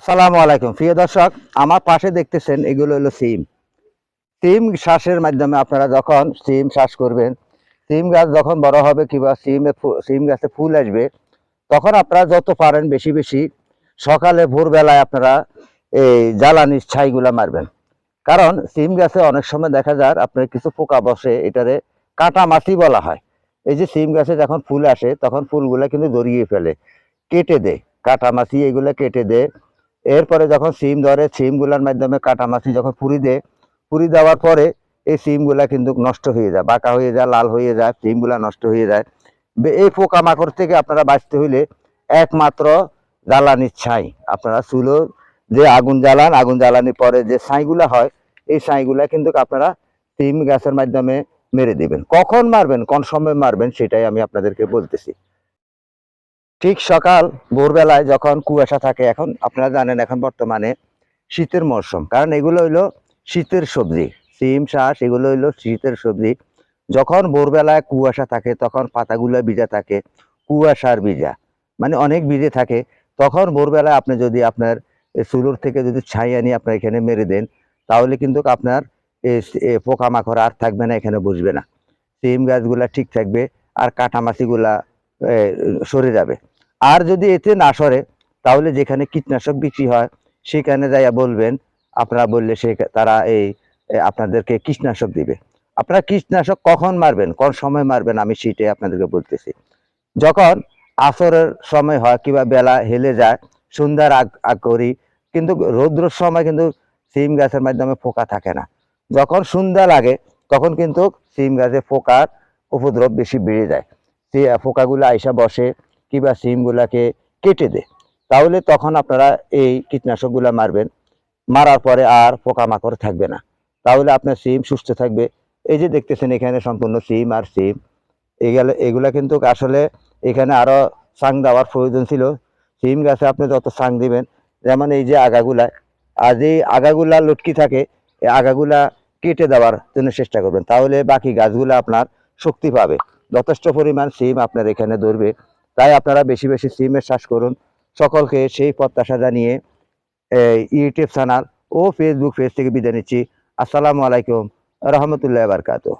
আসসালামু আলাইকুম প্রিয় দর্শক, আমার পাশে দেখতেছেন এগুলো হলো সিম। সিম শ্বাসের মাধ্যমে আপনারা যখন সিম শ্বাস করবেন, সিম গাছ যখন বড় হবে কিংবা সিম গাছে ফুল আসবে, তখন আপনারা যত পারেন বেশি বেশি সকালে ভোরবেলায় আপনারা এই জ্বালানির ছাইগুলা মারবেন। কারণ সিম গাছে অনেক সময় দেখা যায় আপনার কিছু পোকা বসে, এটারে কাটা মাছি বলা হয়। এই যে সিম গাছে যখন ফুল আসে তখন ফুলগুলা কিন্তু জড়িয়ে ফেলে, কেটে দেয়, কাটা মাছি এগুলা কেটে দেয়। এরপরে যখন সিম ধরে, সিমগুলার মাধ্যমে কাটামাছি যখন পুরি দেয়, পুরি দেওয়ার পরে এই সিমগুলা কিন্তু নষ্ট হয়ে যায়, বাঁকা হয়ে যায়, লাল হয়ে যায়, সিমগুলা নষ্ট হয়ে যায়। এই পোকামাকড় থেকে আপনারা বাঁচতে হইলে একমাত্র জ্বালানির ছাই। আপনারা চুলো যে আগুন জ্বালান, আগুন জ্বালানির পরে যে ছাইগুলা হয়, এই ছাইগুলা কিন্তু আপনারা সিম গাছের মাধ্যমে মেরে দিবেন। কখন মারবেন, কোন সময় মারবেন, সেটাই আমি আপনাদেরকে বলতেছি। ঠিক সকাল ভোরবেলায় যখন কুয়াশা থাকে, এখন আপনারা জানেন এখন বর্তমানে শীতের মরশুম, কারণ এগুলো হইলো শীতের সবজি। সিম শাক এগুলো হইলো শীতের সবজি। যখন ভোরবেলায় কুয়াশা থাকে তখন পাতাগুলো ভিজা থাকে, কুয়াশার ভিজা মানে অনেক ভিজে থাকে। তখন ভোরবেলায় আপনি যদি আপনার চুলোর থেকে যদি ছাই আনি আপনার এখানে মেরে দেন, তাহলে কিন্তু আপনার পোকামাকড় আর থাকবে না, এখানে বসবে না, সিম গাছগুলা ঠিক থাকবে, আর কাটামাছিগুলা সরে যাবে। আর যদি এতে না সরে, তাহলে যেখানে কীটনাশক বিক্রি হয় সেখানে যাইয়া বলবেন, আপনারা বললে তারা আপনাদেরকে কীটনাশক দিবে। আপনারা কীটনাশক কখন মারবেন, কোন সময় মারবেন, আমি সেটাই আপনাদেরকে বলতেছি। যখন আসরের সময় হয় কিংবা বেলা হেলে যায়, সন্ধ্যার আগ আগ করি, কিন্তু রৌদ্রের সময় কিন্তু সিম গাছের মাধ্যমে পোকা থাকে না। যখন সন্ধ্যা লাগে তখন কিন্তু সিম গাছে পোকার উপদ্রব বেশি বেড়ে যায়, সে পোকাগুলো আইসা বসে কিংবা সিমগুলাকে কেটে দেয়। তাহলে তখন আপনারা এই কীটনাশকগুলা মারবেন, মারার পরে আর পোকামাকড় থাকবে না, তাহলে আপনার সিম সুস্থ থাকবে। এই যে দেখতেছেন এখানে সম্পূর্ণ সিম আর সিম, এগুলা কিন্তু আসলে এখানে আরো সাং দেওয়ার প্রয়োজন ছিল। সিম গাছে আপনি যত সাং দিবেন, যেমন এই যে আগাগুলা, আর যে আগাগুলা লটকি থাকে, এই আগাগুলা কেটে দেওয়ার জন্য চেষ্টা করবেন, তাহলে বাকি গাছগুলা আপনার শক্তি পাবে, যথেষ্ট পরিমাণ সিম আপনার এখানে ধরবে। তাই আপনারা বেশি বেশি সিমের চাষ করুন। সকলকে সেই প্রত্যাশা জানিয়ে ইউটিউব চ্যানেল ও ফেসবুক পেজ থেকে বিদায় নিচ্ছি। আসসালামু আলাইকুম রহমতুল্লাহ বারকাতুহ।